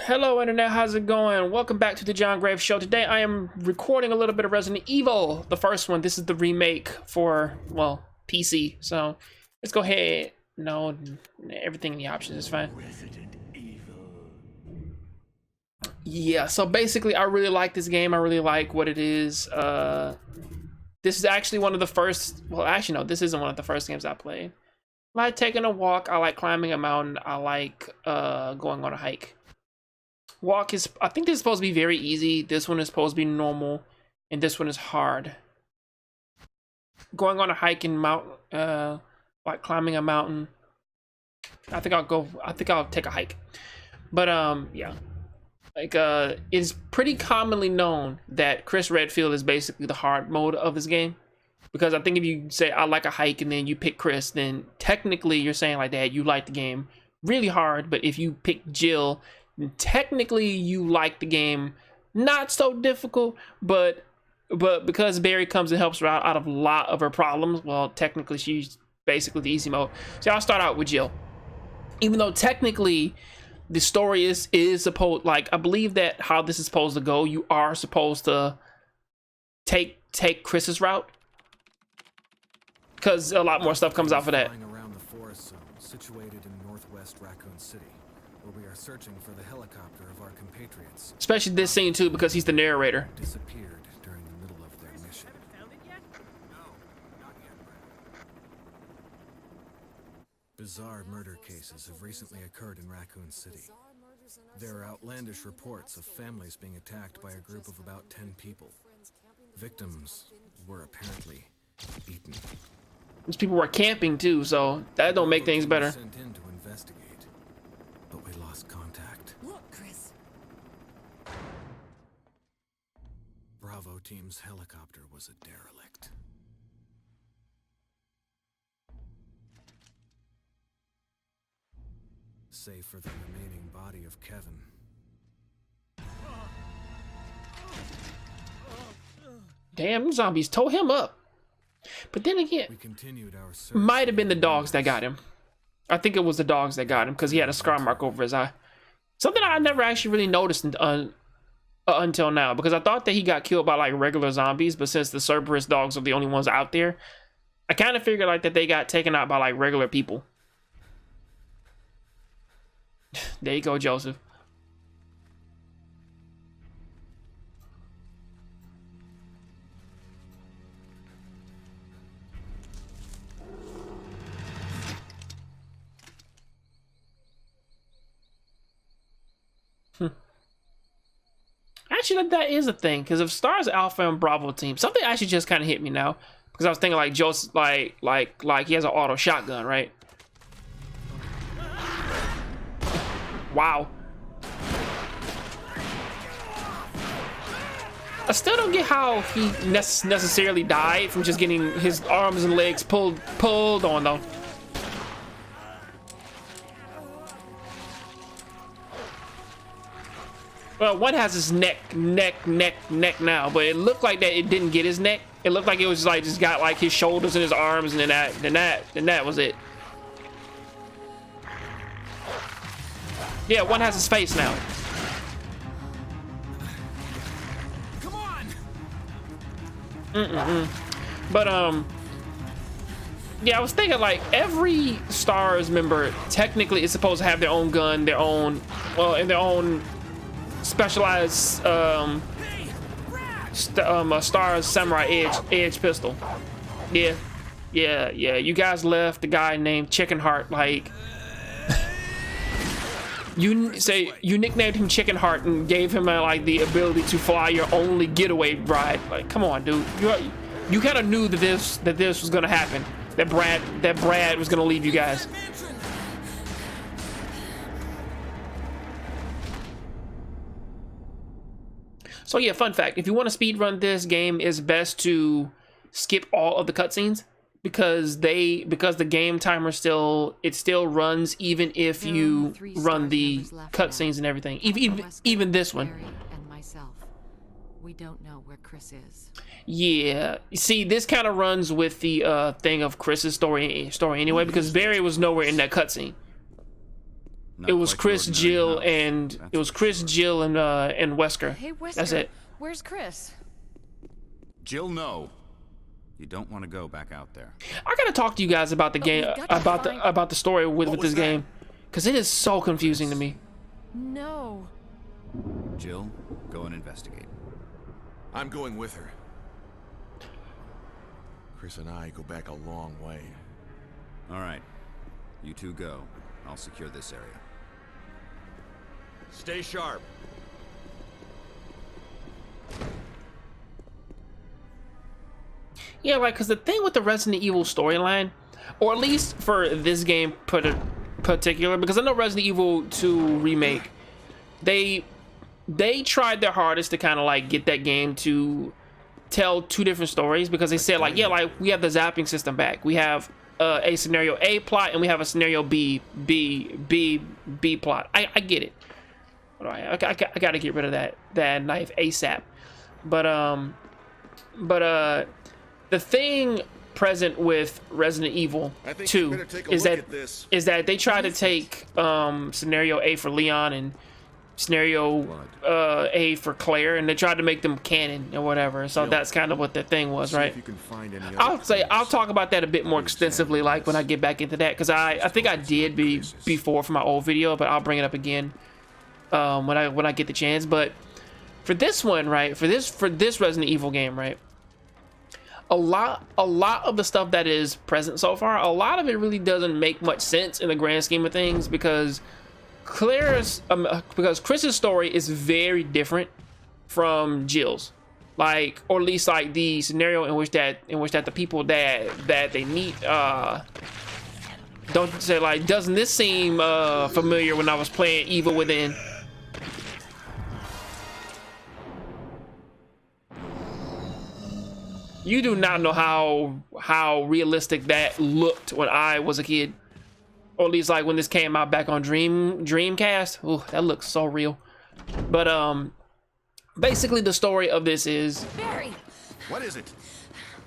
Hello internet, how's it going? Welcome back to the Jongravesshow. Today I am recording a little bit of Resident Evil, the first one. This is the remake for, well, PC. So let's go ahead. No, everything in the options is fine. Resident Evil. Yeah, so basically I really like this game. I really like what it is. This is actually one of the first, well actually no, this isn't one of the first games I played. I like taking a walk, I like climbing a mountain, I like going on a hike. Walk is, I think this is supposed to be very easy. This one is supposed to be normal, and this one is hard. Going on a hike and mountain, like climbing a mountain. I think I'll take a hike. But yeah, like it's pretty commonly known that Chris Redfield is basically the hard mode of this game. Because I think if you say I like a hike and then you pick Chris, then technically you're saying like that you like the game really hard. But if you pick Jill, technically you like the game not so difficult, but because Barry comes and helps her out of a lot of her problems, well, technically she's basically the easy mode. So I'll start out with Jill, even though technically the story is supposed, like, I believe that how this is supposed to go, you are supposed to take Chris's route, because a lot more stuff comes out for that. Around the forest zone situated in northwest Raccoon City, where we are searching for the helicopter of our compatriots. Especially this scene too, because he's the narrator. Disappeared during the middle of their mission. No, not yet. Bizarre murder cases have recently occurred in Raccoon City. There are outlandish reports of families being attacked by a group of about 10 people. Victims were apparently eaten. These people were camping too, so that don't make things better. Sent in to investigate, but we lost contact. Look, Chris. Bravo team's helicopter was a derelict. Save for the remaining body of Kevin. Damn, zombies tore him up. But then again, We continued our search. might have been the dogs that got him. I think it was the dogs that got him because he had a scar mark over his eye. Something I never actually really noticed until now, because I thought that he got killed by like regular zombies, but since the Cerberus dogs are the only ones out there, I kind of figured like that they got taken out by like regular people. There you go, Joseph. Actually, that is a thing, because if Star's Alpha and Bravo team, something actually just kind of hit me now, because I was thinking like Joseph, like he has an auto shotgun, right? Wow. I still don't get how he necessarily died from just getting his arms and legs pulled on though. Well, one has his neck now, but it looked like that it didn't get his neck. It looked like it was like just got like his shoulders and his arms, and then that was it. Yeah, one has his face now. Come on! But yeah, I was thinking like every STARS member technically is supposed to have their own gun, their own, well, and their own specialized STARS Samurai Edge pistol. Yeah. You guys left the guy named Chicken Heart, like you nicknamed him Chicken Heart and gave him like the ability to fly your only getaway ride. Like, come on, dude. You kind of knew that this was gonna happen. That Brad was gonna leave you guys. So yeah, fun fact, if you want to speedrun this game, it's best to skip all of the cutscenes, because the game timer still runs even if you run the cutscenes and everything. Even this one. And myself. We don't know where Chris is. Yeah, see, this kind of runs with the thing of Chris's story anyway, because Barry was nowhere in that cutscene. it was Chris, Jill, and it was Chris, Jill, and Wesker. Hey, Wesker. That's it. Where's Chris? Jill, no. You don't want to go back out there. I gotta talk to you guys about the game, about the story with this game, because it is so confusing to me. No. Jill, go and investigate. I'm going with her. Chris and I go back a long way. All right. You two go. I'll secure this area. Stay sharp. Yeah, like, because the thing with the Resident Evil storyline, or at least for this game particular, because I know Resident Evil 2 Remake, they tried their hardest to kind of like get that game to tell two different stories, because they said like, yeah, like we have the zapping system back, we have a scenario A plot, and we have a scenario B plot. I get it. I gotta get rid of that knife ASAP. But the thing present with Resident Evil 2 is that they try to take scenario A for Leon and scenario A for Claire, and they tried to make them canon or whatever. So that's kind of what the thing was, right? I'll talk about that a bit more extensively, like when I get back into that, because I think I did before for my old video, but I'll bring it up again when I get the chance. But for this one, right, for this Resident Evil game, right, a lot of the stuff that is present so far, a lot of it really doesn't make much sense in the grand scheme of things, because because Chris's story is very different from Jill's, like, or at least like the scenario in which that the people that they meet don't say like, doesn't this seem familiar when I was playing Evil Within? You do not know how realistic that looked when I was a kid, or at least like when this came out back on Dreamcast. Ooh, that looks so real. But basically the story of this is, Barry, What is it?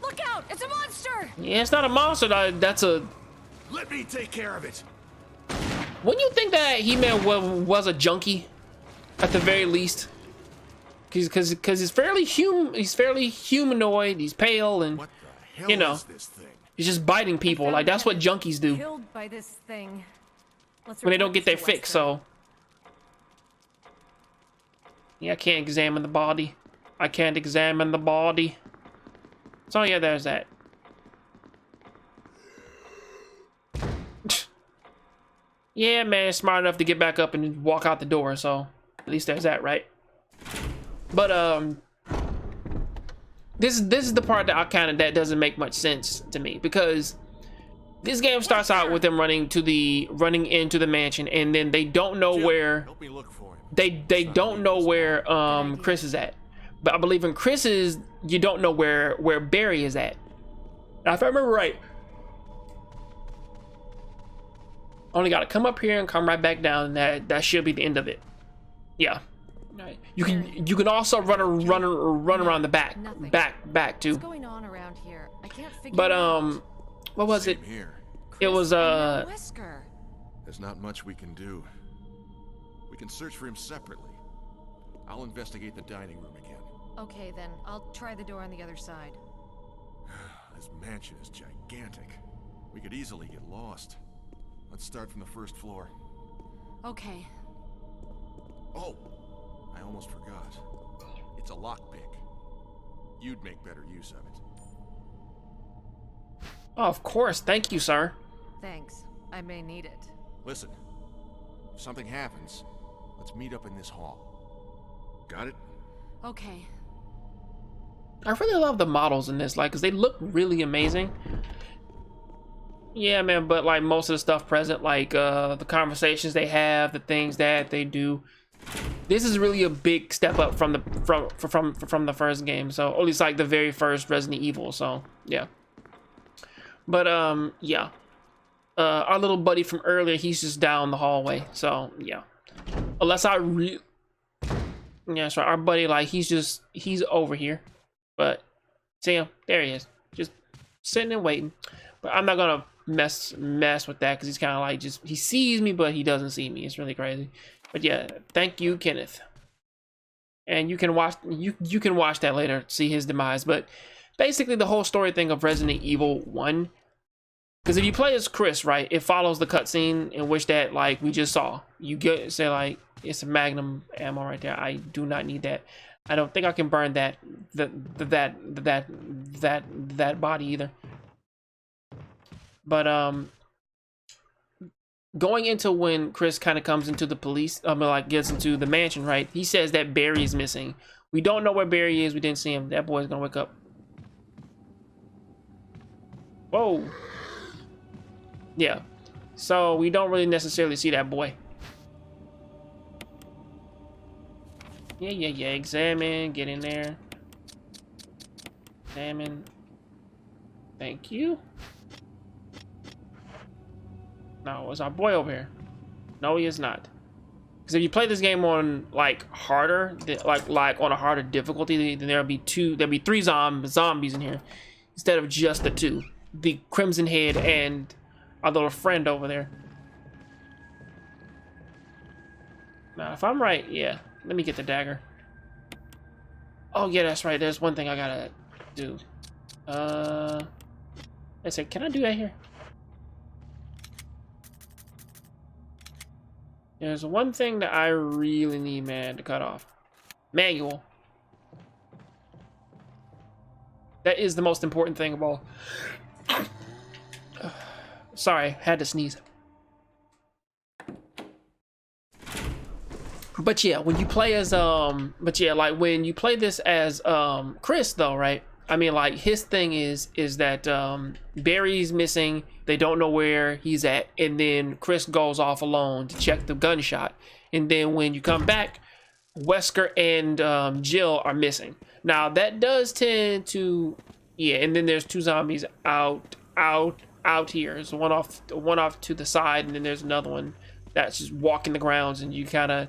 look out! It's a monster! yeah, it's not a monster. That's a. Let me take care of it. Wouldn't you think that He-Man was a junkie, at the very least? Because he's fairly humanoid. He's pale, and What the hell you know, is this thing? he's just biting people. Like, that's what junkies do Killed by this thing. Let's when they don't report get their this to fix. Wesker. So yeah, I can't examine the body. I can't examine the body. So yeah, there's that. Yeah, man, smart enough to get back up and walk out the door. So at least there's that, right? But this is the part that that doesn't make much sense to me, because this game starts out with them running into the mansion, and then they don't know where Help me look for him. they don't know where Chris is at. But I believe in Chris's, you don't know where Barry is at. Now, if I remember right, only got to come up here and come right back down, and that should be the end of it. Yeah. Right. You can also run around the back too. What's going on around here? I can't figure But it out. what was it? Same here. It was And now Wesker. There's not much we can do. We can search for him separately. I'll investigate the dining room again. Okay, then I'll try the door on the other side. This mansion is gigantic. We could easily get lost. Let's start from the first floor. Okay. Oh, I almost forgot. It's a lockpick. You'd make better use of it. Oh, of course. Thank you, sir. Thanks. I may need it. Listen, if something happens, let's meet up in this hall. Got it? Okay. I really love the models in this, like, because they look really amazing. Yeah, man, but like most of the stuff present, like the conversations they have, the things that they do, this is really a big step up from the first game. So, or at least like the very first Resident Evil. So yeah. But yeah, our little buddy from earlier, he's just down the hallway. So yeah, unless yeah, so our buddy, like, he's over here. But see him, there he is, just sitting and waiting. But I'm not gonna mess with that because he's kind of like he sees me, but he doesn't see me. It's really crazy. But yeah, thank you, Kenneth. And you can watch that later, see his demise. But basically, the whole story thing of Resident Evil 1. Because if you play as Chris, right, it follows the cutscene in which that like we just saw. You get say like it's a Magnum ammo right there. I do not need that. I don't think I can burn that body either. But going into when Chris kind of comes into the police, like gets into the mansion, right? He says that Barry is missing. We don't know where Barry is. We didn't see him. That boy's gonna wake up. Whoa. Yeah. So we don't really necessarily see that boy. Yeah. Examine. Get in there. Examine. Thank you. No, is our boy over here? No, he is not. Because if you play this game on like harder, like on a harder difficulty, then there'll be 3 zombies in here instead of just the 2. The Crimson Head and our little friend over there. Now, if I'm right, yeah. Let me get the dagger. Oh yeah, that's right. There's one thing I gotta do. I said, can I do that here? There's one thing that I really need, man, to cut off. Manual. That is the most important thing of all. Sorry, had to sneeze. But yeah, when you play as like when you play this as Chris though, right? I mean, like his thing is that Barry's missing. They don't know where he's at, and then Chris goes off alone to check the gunshot. And then when you come back, Wesker and Jill are missing. Now that does tend to, yeah. And then there's 2 zombies out here. There's one off to the side, and then there's another one that's just walking the grounds, and you kind of,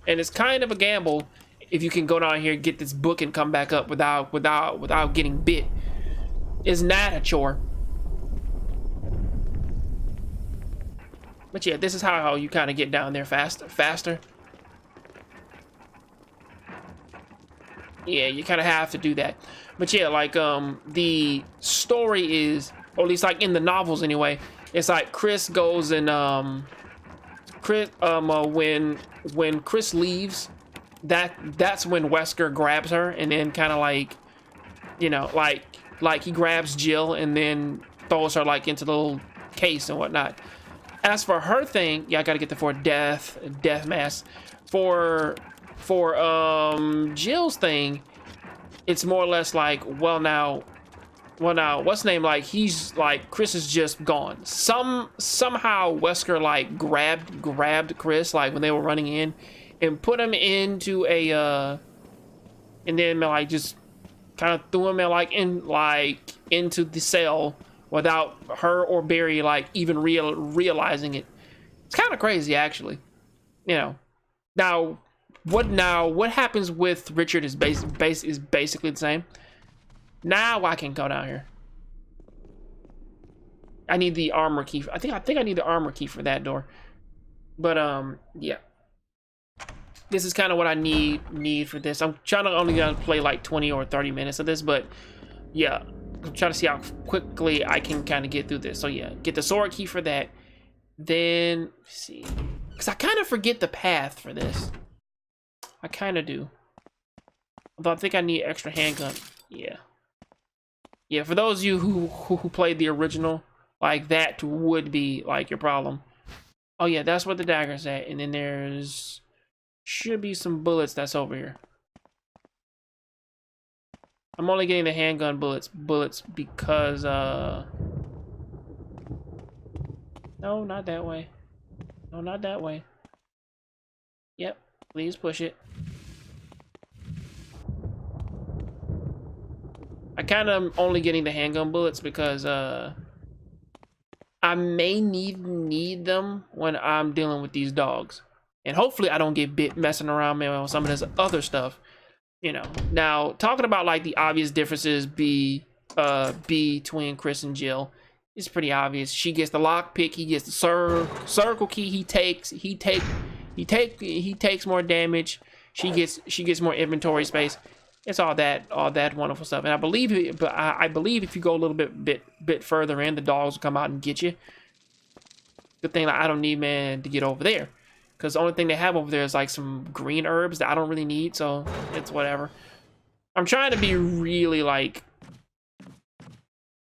and it's kind of a gamble if you can go down here, get this book, and come back up without getting bit. It's not a chore. But yeah, this is how you kind of get down there faster. Yeah, you kind of have to do that. But yeah, like the story is, or at least like in the novels anyway, it's like Chris goes and when Chris leaves, that's when Wesker grabs her, and then kind of like, you know, like he grabs Jill and then throws her like into the little case and whatnot. As for her thing, yeah, I gotta get the 4 death mask. For Jill's thing, it's more or less like, well now, what's name, like he's like, Chris is just gone. Somehow Wesker like grabbed Chris like when they were running in and put him into a and then like just kind of threw him into the cell without her or Barry like even realizing it. It's kind of crazy, actually. You know. Now what happens with Richard is basically the same. Now I can go down here. I need the armor key. I think I need the armor key for that door. But yeah. This is kind of what I need for this. I'm trying to only gonna play like 20 or 30 minutes of this, but yeah, I'm trying to see how quickly I can kind of get through this. So yeah, get the sword key for that. Then let's see, because I kind of forget the path for this. I kind of do. Although I think I need extra handgun. Yeah. Yeah, for those of you who played the original, like that would be like your problem. Oh yeah, that's where the dagger's at, and then there's should be some bullets that's over here. I'm only getting the handgun bullets because no, not that way. No, not that way. Yep, please push it. I kind of only getting the handgun bullets because I may need them when I'm dealing with these dogs. And hopefully I don't get bit messing around with some of this other stuff, you know. Now, talking about like the obvious differences between Chris and Jill, It's pretty obvious. She gets the lockpick. He gets the circle key. He takes more damage. She gets more inventory space. It's all that wonderful stuff. And I believe if you go a little bit further in, the dogs will come out and get you. Good thing I don't need, man, to get over there, because the only thing they have over there is like some green herbs that I don't really need. So it's whatever. I'm trying to be really like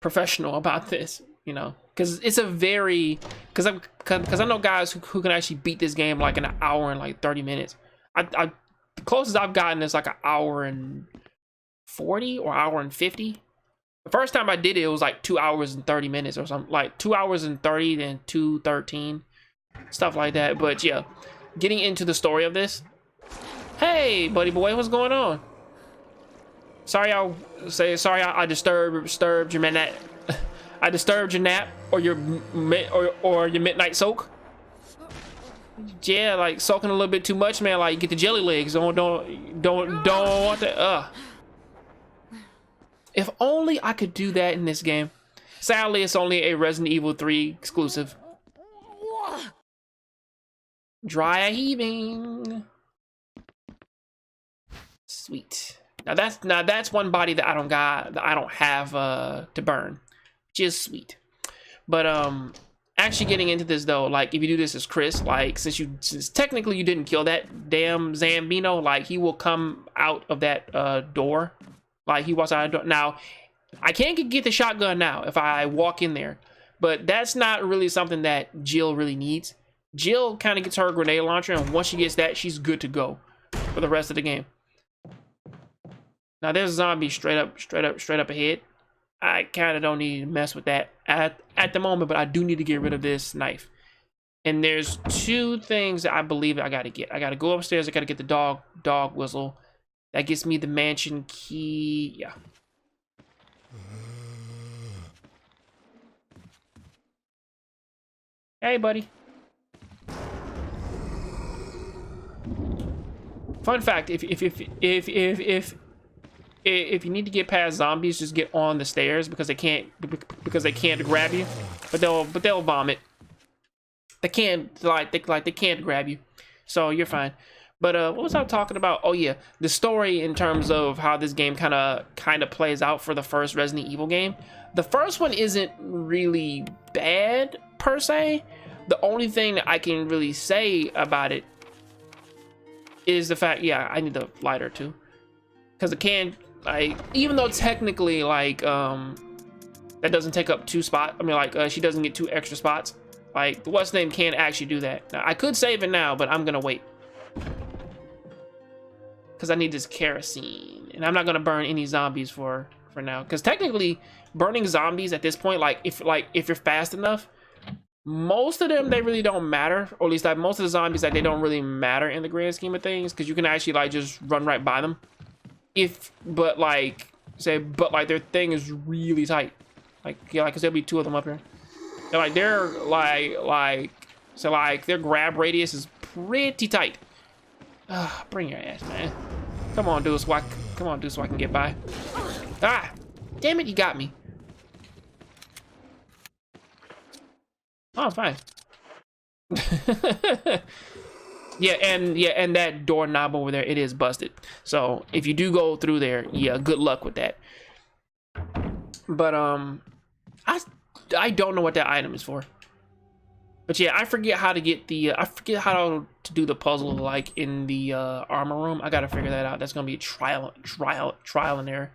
professional about this, you know, because it's a very because I know guys who can actually beat this game like in an hour and like 30 minutes. The closest I've gotten is like an hour and 40 or hour and 50. The first time I did it, it was like 2 hours and 30 minutes or something, like 2 hours and 30, then 2:13, stuff like that. But yeah, getting into the story of this. Hey, buddy boy, what's going on? Sorry, I disturbed your nap. I disturbed your nap or your midnight soak. Yeah, like soaking a little bit too much, man. Like get the jelly legs. Don't want that. If only I could do that in this game. Sadly, it's only a Resident Evil 3 exclusive. Dry heaving. Sweet. Now that's one body that I don't have to burn, which is sweet. But actually getting into this though, like if you do this as Chris, like since technically you didn't kill that damn Zambino, like he will come out of that door. Like he walks out of the door. Now, I can't get the shotgun now if I walk in there, but that's not really something that Jill really needs. Jill kind of gets her grenade launcher, and once she gets that, she's good to go for the rest of the game. Now there's a zombie straight up ahead. I kind of don't need to mess with that at the moment, but I do need to get rid of this knife. And there's two things that I believe I gotta get. I gotta go upstairs. I gotta get the dog whistle. That gets me the mansion key. Yeah. Hey, buddy. Fun fact: if you need to get past zombies, just get on the stairs because they can't grab you. But they'll vomit. They can't they can't grab you, so you're fine. But what was I talking about? Oh yeah, the story in terms of how this game kind of plays out for the first Resident Evil game. The first one isn't really bad per se. The only thing that I can really say about it is the fact, yeah, I need the lighter too, because it can, like, even though technically like that doesn't take up 2 spots. I mean, like she doesn't get 2 extra spots. Like what's the name can't actually do that. Now, I could save it now, but I'm gonna wait. Because I need this kerosene, and I'm not gonna burn any zombies for now. Because technically, burning zombies at this point, like if you're fast enough, most of them they really don't matter, or at least like most of the zombies like they don't really matter in the grand scheme of things, because you can actually like just run right by them. But their thing is really tight. Like yeah, like 'cause there'll be 2 of them up here. They're their grab radius is pretty tight. Bring your ass, man. Come on, dude, so I can get by. Ah, damn it, you got me. Oh, fine. yeah, and that doorknob over there, it is busted. So if you do go through there, yeah, good luck with that. But I don't know what that item is for. But yeah, I forget how to get the to do the puzzle like in the armor room. I gotta figure that out. That's gonna be a trial and error.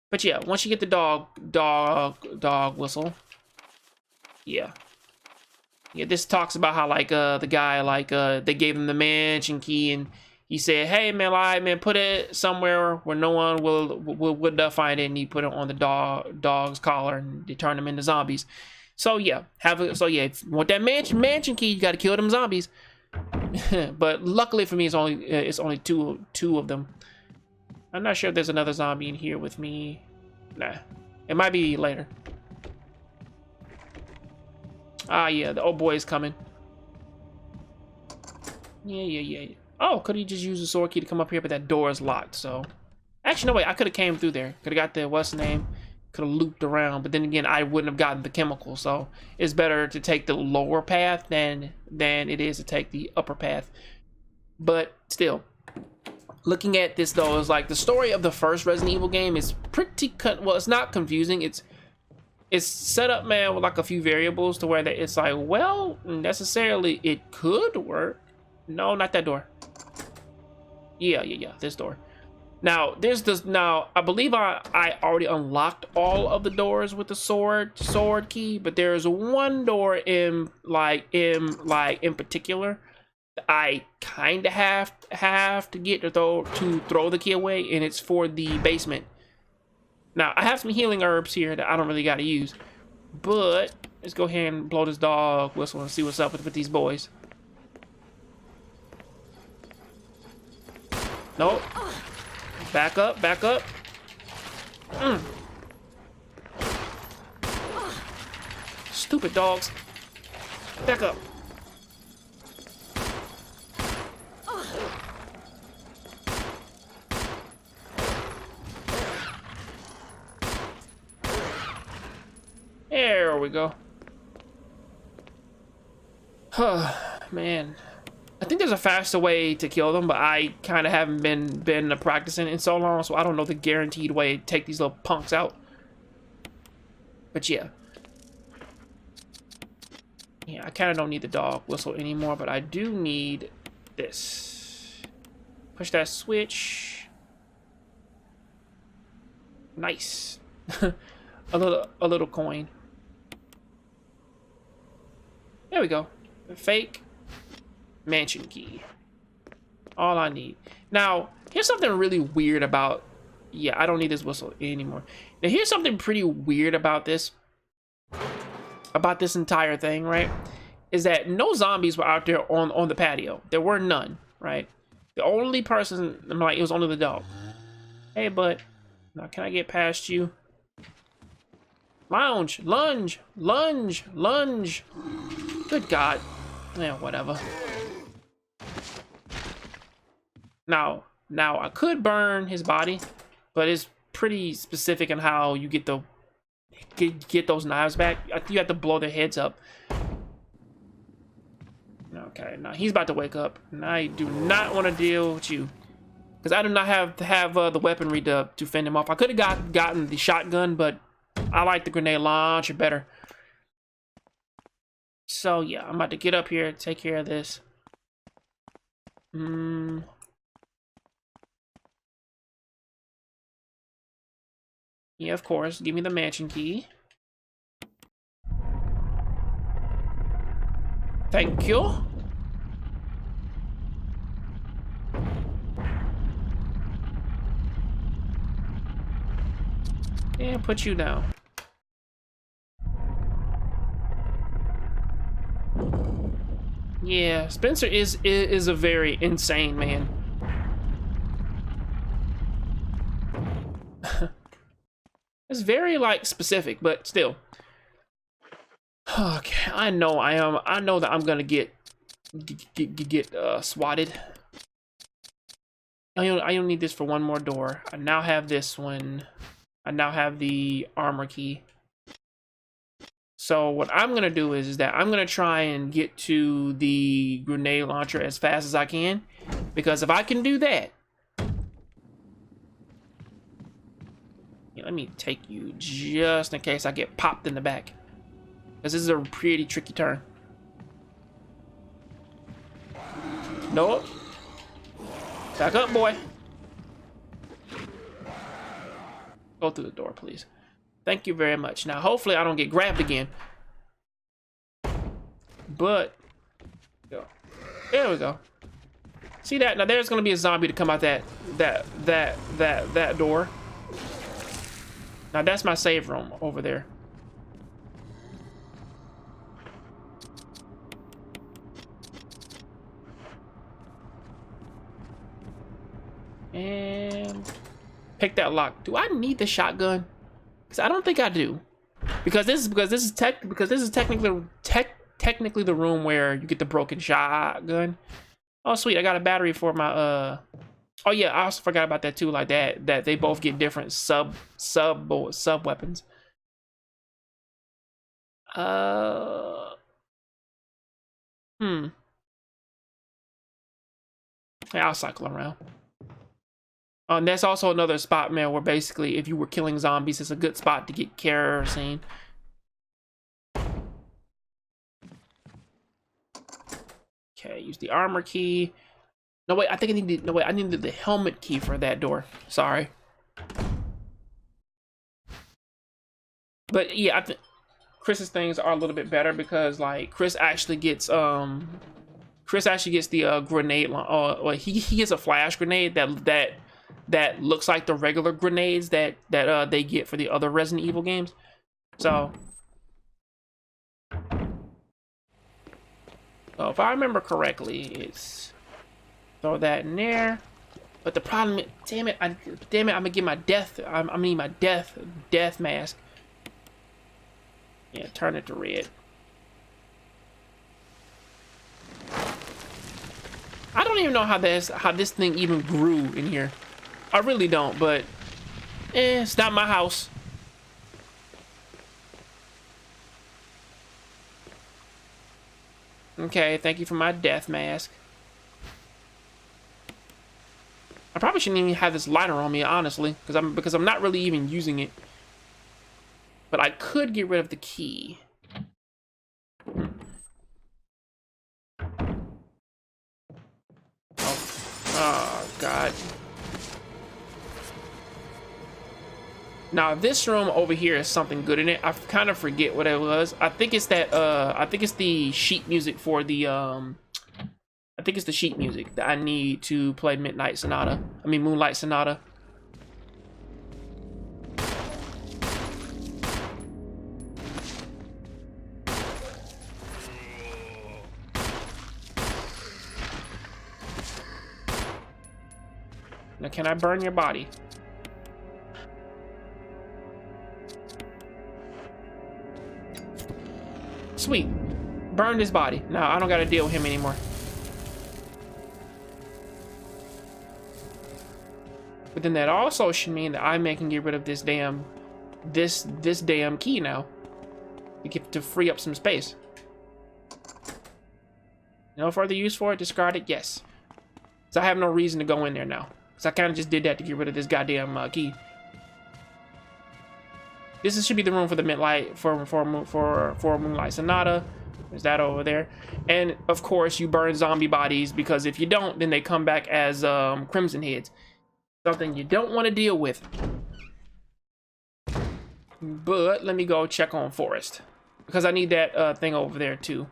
But yeah, once you get the dog whistle, yeah, this talks about how like the guy like they gave him the mansion key, and he said, hey man, put it somewhere where no one will find it, and he put it on the dog's collar, and they turned them into zombies. So yeah, if you want that mansion key, you gotta kill them zombies. But luckily for me, it's only two of them. I'm not sure if there's another zombie in here with me. Nah, it might be later. Ah yeah, the old boy is coming. Yeah. Oh, could he just use the sword key to come up here? But that door is locked. So actually, no wait, I could have came through there. Could have got the what's the name? have looped around, but then again, I wouldn't have gotten the chemical, so it's better to take the lower path than it is to take the upper path. But still, looking at this though, is like the story of the first Resident Evil game is pretty well, it's not confusing. It's set up, man, with like a few variables to where that it's like, well, necessarily it could work. No, not that door. Yeah, this door. Now, there's this. Now, I believe I already unlocked all of the doors with the sword key, but there's one door in particular that I kind of have to get to throw the key away, and it's for the basement. Now, I have some healing herbs here that I don't really got to use, but let's go ahead and blow this dog whistle and see what's up with these boys. Nope. Back up, back up. Stupid dogs. Back up. There we go. Man. I think there's a faster way to kill them, but I kind of haven't been practicing in so long, so I don't know the guaranteed way to take these little punks out. But yeah. Yeah, I kind of don't need the dog whistle anymore, but I do need this. Push that switch. Nice. a little coin. There we go. Fake mansion key. All I need. Now, here's something really weird about... Yeah, I don't need this whistle anymore. Now, here's something pretty weird about this. About this entire thing, right? Is that no zombies were out there on the patio. There were none, right? The only person... I'm like, it was only the dog. Hey, bud. Now, can I get past you? Lounge. Lunge. Lunge. Lunge. Good God. Yeah, whatever. Now I could burn his body, but it's pretty specific on how you get those knives back. I think you have to blow their heads up. Okay, now he's about to wake up, and I do not want to deal with you, because I do not have the weaponry to fend him off. I could have gotten the shotgun, but I like the grenade launcher better. So yeah, I'm about to get up here, take care of this. Yeah, of course. Give me the mansion key. Thank you. And put you down. Yeah, Spencer is a very insane man. It's very like specific, but still. Okay, I know that I'm gonna get swatted. I don't need this for one more door. I now have this one. I now have the armor key. So what I'm gonna do is that I'm gonna try and get to the grenade launcher as fast as I can, because if I can do that, let me take you just in case I get popped in the back, because this is a pretty tricky turn. Nope. Back up, boy. Go through the door, please. Thank you very much. Now, hopefully I don't get grabbed again. But, there we go. See that? Now there's gonna be a zombie to come out that door. Now that's my save room over there. And pick that lock. Do I need the shotgun? Because I don't think I do. Because this is technically the room where you get the broken shotgun. Oh sweet, I got a battery for my Oh yeah, I also forgot about that too. Like that they both get different sub weapons. Yeah, I'll cycle around. And that's also another spot, man, where basically if you were killing zombies, it's a good spot to get kerosene. Okay, use the armor key. No wait, I think I needed. No wait, I needed the helmet key for that door. Sorry. But yeah, I think Chris's things are a little bit better because like Chris actually gets the grenade. Well, he gets a flash grenade that looks like the regular grenades that they get for the other Resident Evil games. So if I remember correctly, it's throw that in there. But the problem, damn it, I'm gonna get my death. I'm gonna need my death mask. Yeah, turn it to red. I don't even know how this thing even grew in here. I really don't, but it's not my house. Okay, thank you for my death mask. I probably shouldn't even have this lighter on me, honestly, because I'm not really even using it. But I could get rid of the key. Oh God. Now this room over here is something good in it. I kind of forget what it was. I think it's that I think it's the sheet music for the I think it's the sheet music that I need to play Moonlight Sonata. Now can I burn your body? Sweet. Burn his body. Now I don't gotta deal with him anymore. But then that also should mean that I can get rid of this damn key now. To free up some space. No further use for it, discard it, yes. So I have no reason to go in there now. Because I kind of just did that to get rid of this goddamn key. This should be the room for the Moonlight Sonata. There's that over there. And of course you burn zombie bodies, because if you don't, then they come back as crimson heads. Something you don't want to deal with. But let me go check on Forrest, because I need that thing over there too.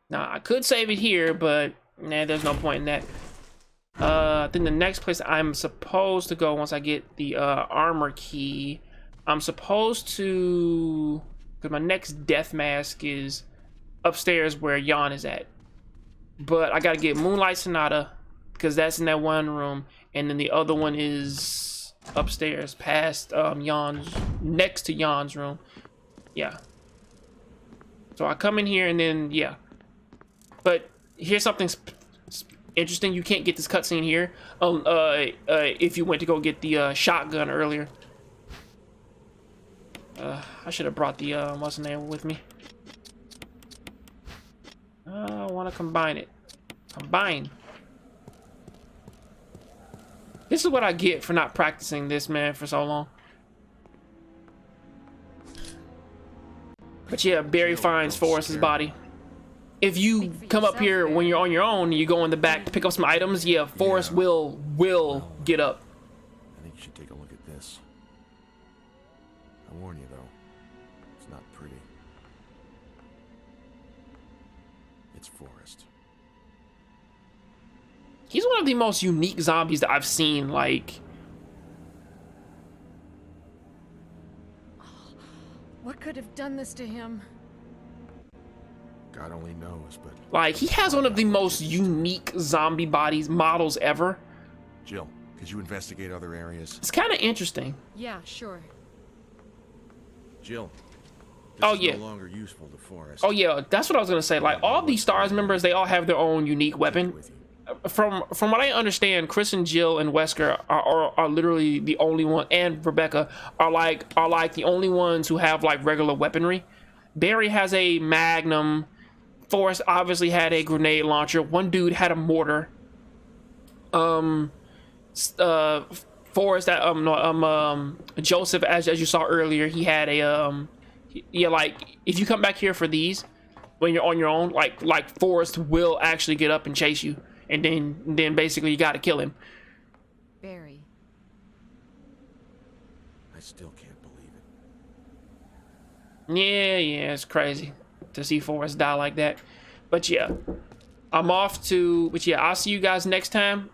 Now I could save it here, but nah, there's no point in that. Then the next place I'm supposed to go once I get the armor key, I'm supposed to, because my next death mask is upstairs where Jan is at. But I gotta get Moonlight Sonata, because that's in that one room, and then the other one is upstairs past Jan's, next to Jan's room. Yeah. So I come in here and then yeah. But here's something interesting. You can't get this cutscene here. If you went to go get the shotgun earlier. I should have brought the what's the name with me. I want to combine it. Combine. This is what I get for not practicing this, man, for so long. But yeah, Barry finds Forrest's body. If you come up here when you're on your own and you go in the back to pick up some items, yeah, Forrest will get up. I think you should take a look at this. I warn you, though. It's not pretty. It's Forrest. He's one of the most unique zombies that I've seen, like... What could have done this to him? God only knows, but... Like, he has one of the most unique zombie bodies models ever. Jill, could you investigate other areas? It's kind of interesting. Yeah, sure. Jill, Oh yeah. No longer useful to Forrest. Oh yeah, that's what I was gonna say. Like all these STARS members, they all have their own unique weapon. From what I understand, Chris and Jill and Wesker are literally the only one, and Rebecca are like the only ones who have like regular weaponry. Barry has a Magnum. Forrest obviously had a grenade launcher. One dude had a mortar. Forrest, Joseph, as you saw earlier, he had a yeah, like if you come back here for these when you're on your own, like Forrest will actually get up and chase you, and then basically you got to kill him. Barry. I still can't believe it. Yeah, it's crazy to see Forrest die like that. But yeah, I'm off to. But yeah, I'll see you guys next time.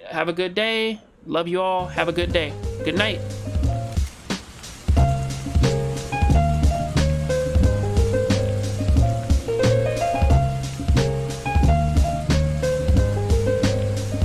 Have a good day. Love you all. Have a good day. Good night.